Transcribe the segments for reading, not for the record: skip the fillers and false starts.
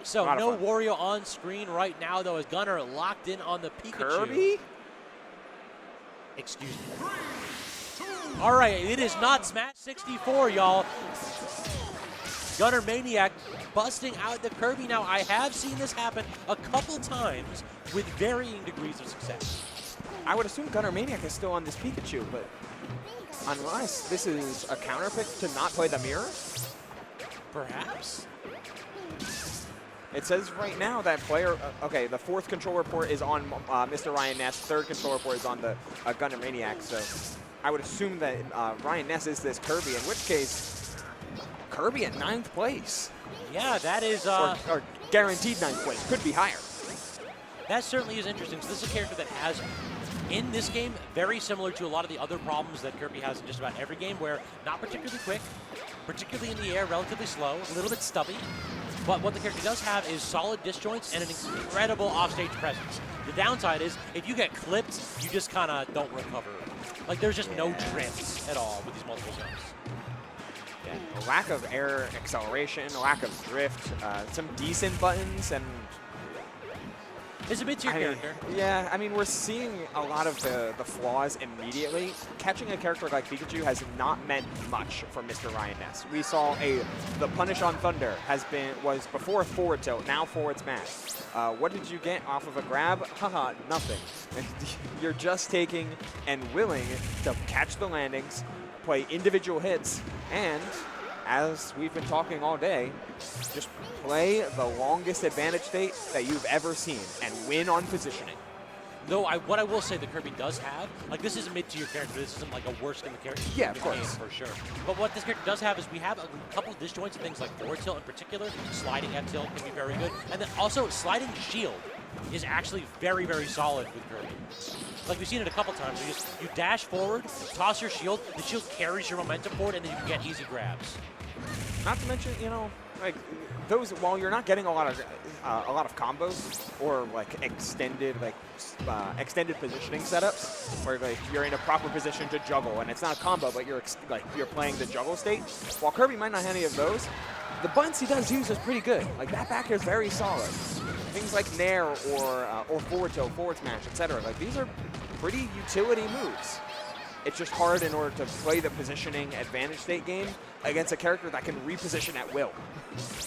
So no Wario on screen right now, though, as Gunner locked in on the Pikachu. Kirby? Excuse me. All right, it is not Smash 64, y'all. Gunnermaniac busting out the Kirby. Now, I have seen this happen a couple times with varying degrees of success. I would assume Gunnermaniac is still on this Pikachu, but unless this is a counter pick to not play the mirror? Perhaps. It says right now that player, okay, the 4th controller port is on MrRyanNess, 3rd controller port is on the Gunnermaniac, so I would assume that RyanNess is this Kirby, in which case, Kirby at 9th place. Yeah, that is... or guaranteed 9th place, could be higher. That certainly is interesting. So this is a character that has, in this game, very similar to a lot of the other problems that Kirby has in just about every game, where not particularly quick, particularly in the air, relatively slow, a little bit stubby. But what the character does have is solid disjoints and an incredible offstage presence. The downside is, if you get clipped, you just kind of don't recover. Like, there's just no drifts at all with these multiple jumps. Yeah, a lack of air acceleration, a lack of drift, some decent buttons, and... It's a mid-tier character. Yeah, I mean, we're seeing a lot of the flaws immediately. Catching a character like Pikachu has not meant much for MrRyanNess. We saw the punish on Thunder was before forward tilt, now forward smash. What did you get off of a grab? Haha, nothing. You're just taking and willing to catch the landings, play individual hits, and as we've been talking all day, just play the longest advantage state that you've ever seen and win on positioning. Though what I will say that Kirby does have, like, this is a mid-tier character. This isn't like a worst in the character. Yeah, of course. For sure. But what this character does have is we have a couple of disjoints and things like forward tilt in particular. Sliding at tilt can be very good. And then also sliding shield is actually very, very solid with Kirby. Like, we've seen it a couple times. You dash forward, toss your shield, the shield carries your momentum forward, and then you can get easy grabs. Not to mention, you know, like those. While you're not getting a lot of combos or like extended positioning setups, where like you're in a proper position to juggle, and it's not a combo, but you're playing the juggle state. While Kirby might not have any of those, the buttons he does use is pretty good. Like, that back air is very solid. Things like nair or forward tilt, forward smash, etc. Like, these are pretty utility moves. It's just hard in order to play the positioning advantage state game against a character that can reposition at will.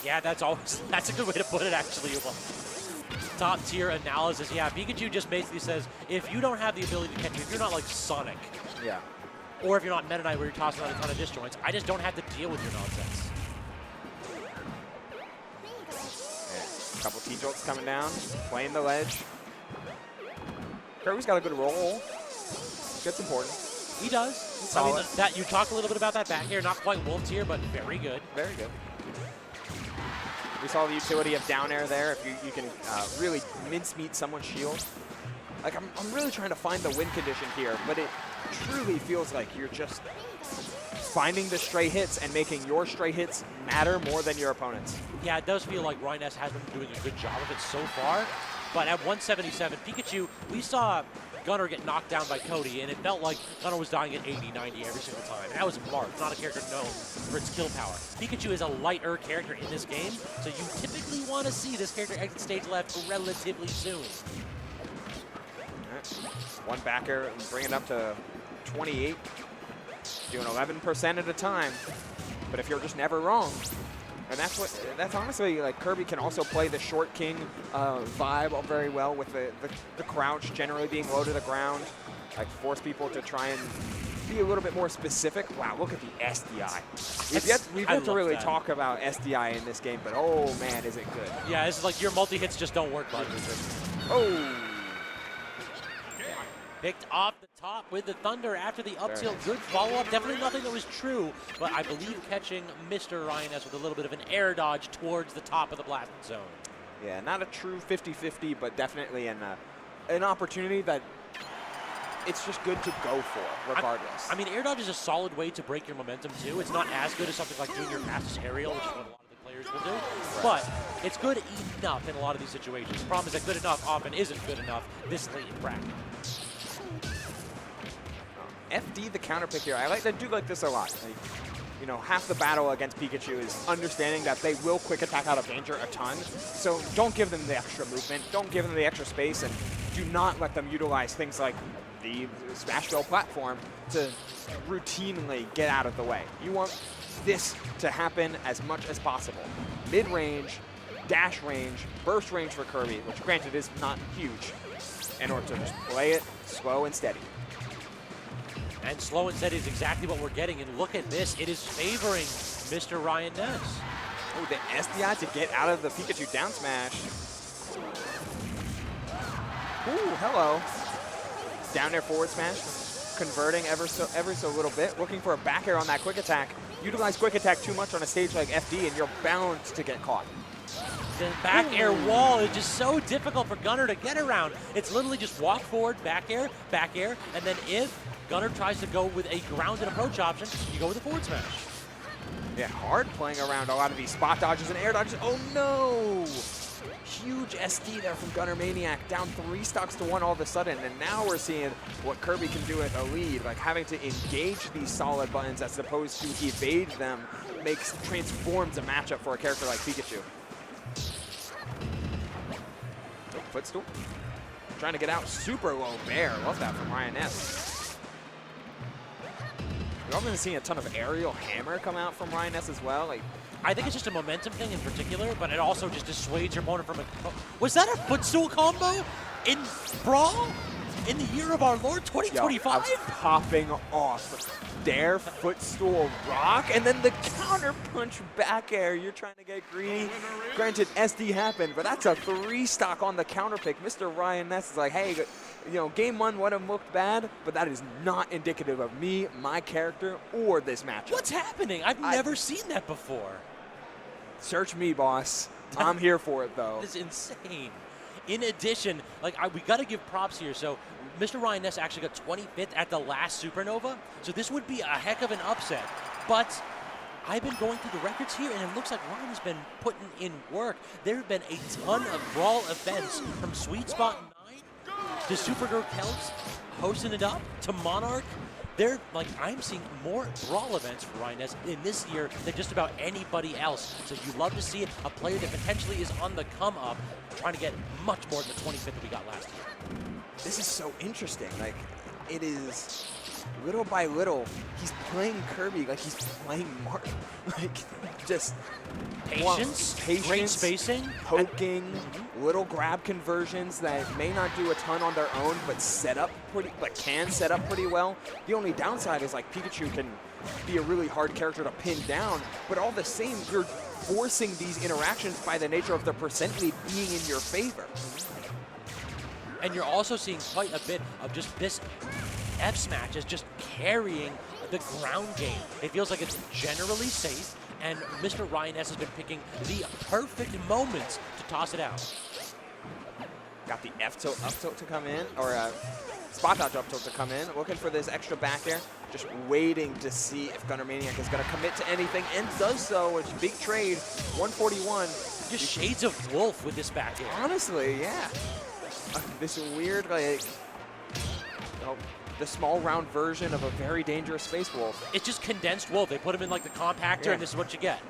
Yeah, that's a good way to put it, actually. Top tier analysis. Yeah, Pikachu just basically says, if you don't have the ability to catch me, if you're not like Sonic, yeah, or if you're not Meta Knight where you're tossing out a ton of disjoints, I just don't have to deal with your nonsense. Yeah, a couple T-jolts coming down, playing the ledge. Kirby's got a good roll. Gets important. He does. Solid. I mean, that you talked a little bit about that back here. Not quite wolf tier, but very good. Very good. We saw the utility of down air there. If you can really mincemeat someone's shield. Like, I'm really trying to find the win condition here, but it truly feels like you're just finding the stray hits and making your stray hits matter more than your opponent's. Yeah, it does feel like RyanNess has been doing a good job of it so far. But at 177, Pikachu, we saw Gunner get knocked down by Cody, and it felt like Gunner was dying at 80, 90 every single time. And that was Mark, not a character known for its kill power. Pikachu is a lighter character in this game, so you typically want to see this character exit stage left relatively soon. Right. One backer and bring it up to 28. Doing 11% at a time. But if you're just never wrong, and that's honestly, like, Kirby can also play the short king vibe very well with the crouch generally being low to the ground, like force people to try and be a little bit more specific. Wow, look at the SDI. We've yet to really talk about SDI in this game, but oh man, is it good. Yeah, it's like your multi-hits just don't work, bud. Oh. Picked off the top with the Thunder after the up tilt. Good follow-up. Definitely nothing that was true, but I believe catching MrRyanNess with a little bit of an air dodge towards the top of the blast zone. Yeah, not a true 50-50, but definitely an opportunity that it's just good to go for, regardless. I mean, air dodge is a solid way to break your momentum, too. It's not as good as something like doing your fastest aerial, which is what a lot of the players will do, but it's good enough in a lot of these situations. The problem is that good enough often isn't good enough this late in bracket. FD the counter pick here. I do like this a lot. Like, you know, half the battle against Pikachu is understanding that they will quick attack out of danger a ton. So don't give them the extra movement, don't give them the extra space, and do not let them utilize things like the Smash Brawl platform to routinely get out of the way. You want this to happen as much as possible. Mid-range, dash range, burst range for Kirby, which granted is not huge, in order to just play it slow and steady. And slow and steady is exactly what we're getting. And look at this. It is favoring MrRyanNess. Oh, the SDI to get out of the Pikachu down smash. Ooh, hello. Down air forward smash. Converting ever so little bit. Looking for a back air on that quick attack. Utilize quick attack too much on a stage like FD and you're bound to get caught. The back air wall is just so difficult for Gunner to get around. It's literally just walk forward, back air, and then if Gunner tries to go with a grounded approach option, you go with a forward smash. Yeah, hard playing around a lot of these spot dodges and air dodges. Oh no! Huge SD there from Gunnermaniac, down 3 stocks to 1 all of a sudden, and now we're seeing what Kirby can do with a lead, like having to engage these solid buttons as opposed to evade them transforms a matchup for a character like Pikachu. Oh, footstool. Trying to get out, super low bear. Love that from MrRyanNess. We're also seeing a ton of aerial hammer come out from MrRyanNess as well. Like, I think it's just a momentum thing in particular, but it also just dissuades your opponent from a... Was that a footstool combo in Brawl in the year of our Lord 2025? Yo, I was popping off. Dare, footstool, rock, and then the counter punch back air. You're trying to get greedy. Granted, SD happened, but that's a 3 stock on the counter pick. MrRyanNess is like, hey, you know, game 1 would have looked bad, but that is not indicative of me, my character, or this matchup. What's happening? I've never seen that before. Search me, boss. I'm here for it, though. This is insane. In addition, like we got to give props here. So MrRyanNess actually got 25th at the last Supernova. So this would be a heck of an upset. But I've been going through the records here, and it looks like Ryan has been putting in work. There have been a ton of Brawl events from Sweet Spot 9 to Supergirl Kelps, hosting it up, to Monarch. I'm seeing more Brawl events for MrRyanNess in this year than just about anybody else. So you love to see it. A player that potentially is on the come up, trying to get much more than the 25th that we got last year. This is so interesting. Like, it is little by little, he's playing Kirby like he's playing Martin. Like, just patience, great spacing, poking, little grab conversions that may not do a ton on their own, but can set up pretty well. The only downside is like Pikachu can be a really hard character to pin down, but all the same, you're forcing these interactions by the nature of the percent lead being in your favor. And you're also seeing quite a bit of just this F smash is just carrying the ground game. It feels like it's generally safe, and MrRyanNess has been picking the perfect moments to toss it out. Got the F tilt up tilt to come in, or spot dodge up tilt to come in. Looking for this extra back air, just waiting to see if Gunnermaniac is going to commit to anything, and does so. It's big trade, 141. Just shades of Wolf with this back air. Honestly, yeah. This weird, like, the small round version of a very dangerous Space Wolf. It's just condensed Wolf. They put him in like the compactor, and this is what you get.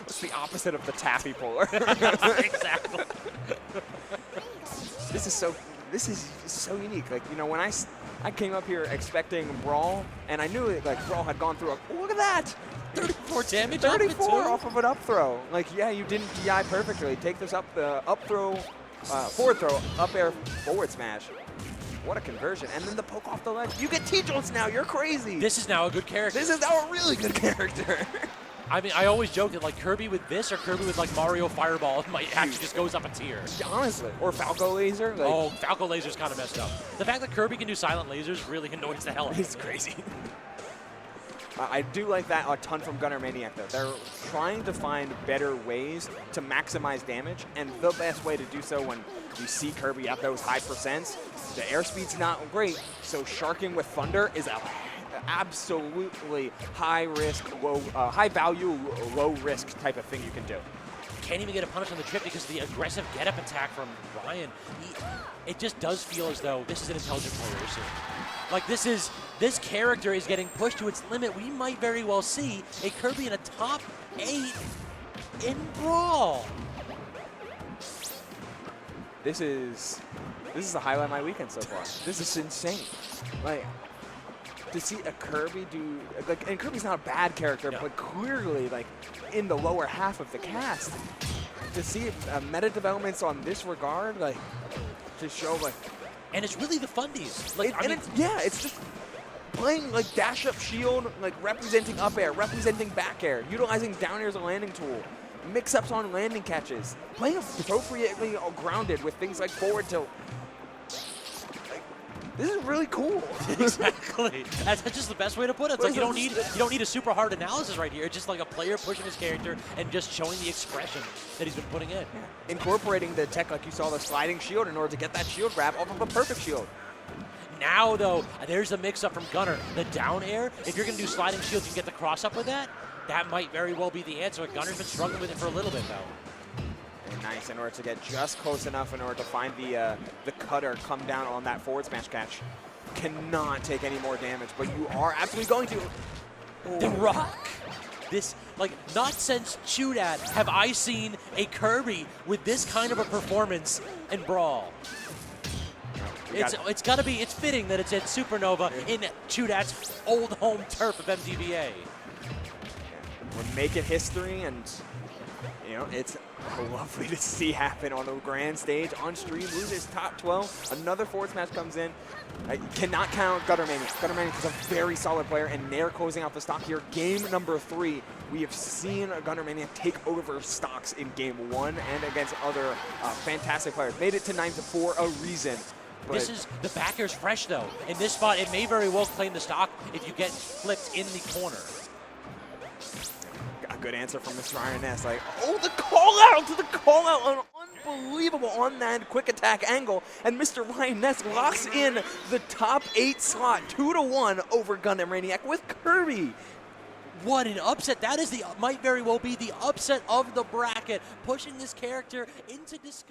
It's the opposite of the taffy puller. Exactly. This is so unique. Like, you know, when I came up here expecting Brawl, and I knew it, like, Brawl had gone through look at that! 34 damage 34 off of an up throw. Like, yeah, you didn't DI perfectly. Take this up throw, forward throw, up air, forward smash. What a conversion. And then the poke off the ledge. You get T-jolts now. You're crazy. This is now a good character. This is now a really good character. I mean, I always joke that like Kirby with this or Kirby with like Mario Fireball might actually just goes up a tier. Honestly. Or Falco Laser. Like, oh, Falco Laser's kind of messed up. The fact that Kirby can do silent lasers really annoys the hell out of me. It's crazy. I do like that a ton from Gunnermaniac, though. They're trying to find better ways to maximize damage, and the best way to do so when you see Kirby at those high percents, the airspeed's not great, so sharking with Thunder is a absolutely high risk, high value, low risk type of thing you can do. can't even get a punish on the trip because of the aggressive get-up attack from Ryan. It just does feel as though this is an intelligent player soon. Like this character is getting pushed to its limit. We might very well see a Kirby in a top 8 in Brawl. This is the highlight of my weekend so far. This is insane. Like, to see a Kirby do, like, and Kirby's not a bad character, No. but clearly, like, in the lower half of the cast, to see meta developments on this regard, like, to show, like, And it's really the fundies. Like, it's just playing, like, dash up shield, like, representing up air, representing back air, utilizing down air as a landing tool, mix-ups on landing catches, playing appropriately grounded with things like forward tilt. This is really cool. Exactly. That's just the best way to put it. It's like you don't need a super hard analysis right here. It's just like a player pushing his character and just showing the expression that he's been putting in. Yeah. Incorporating the tech, like you saw, the sliding shield in order to get that shield grab off of a perfect shield. Now, though, there's a mix-up from Gunner. The down air, if you're going to do sliding shields, you can get the cross-up with that. That might very well be the answer. Gunner's been struggling with it for a little bit, though. And nice in order to get just close enough in order to find the cutter, come down on that forward smash catch. Cannot take any more damage, but you are absolutely going to. The Rock. This, like, not since Chudat have I seen a Kirby with this kind of a performance in Brawl. It's got to be, it's fitting that it's at Supernova in Chudat's old home turf of MDBA. We're making history, and you know, it's lovely to see happen on the grand stage on stream. Loses top 12. Another forward smash comes in. Cannot count Gunnermaniac. Gunnermaniac is a very solid player, and they're closing out the stock here. Game number 3, we have seen Gunnermaniac take over stocks in game 1 and against other fantastic players. Made it to 9 for a reason. This is, the back air's fresh though. In this spot, it may very well claim the stock if you get flipped in the corner. A good answer from MrRyanNess. Like, oh, the call out to the call out, unbelievable on that quick attack angle. And MrRyanNess locks in the top 8 slot 2-1 over Gunnermaniac with Kirby. What an upset. That is might very well be the upset of the bracket, pushing this character into discussion.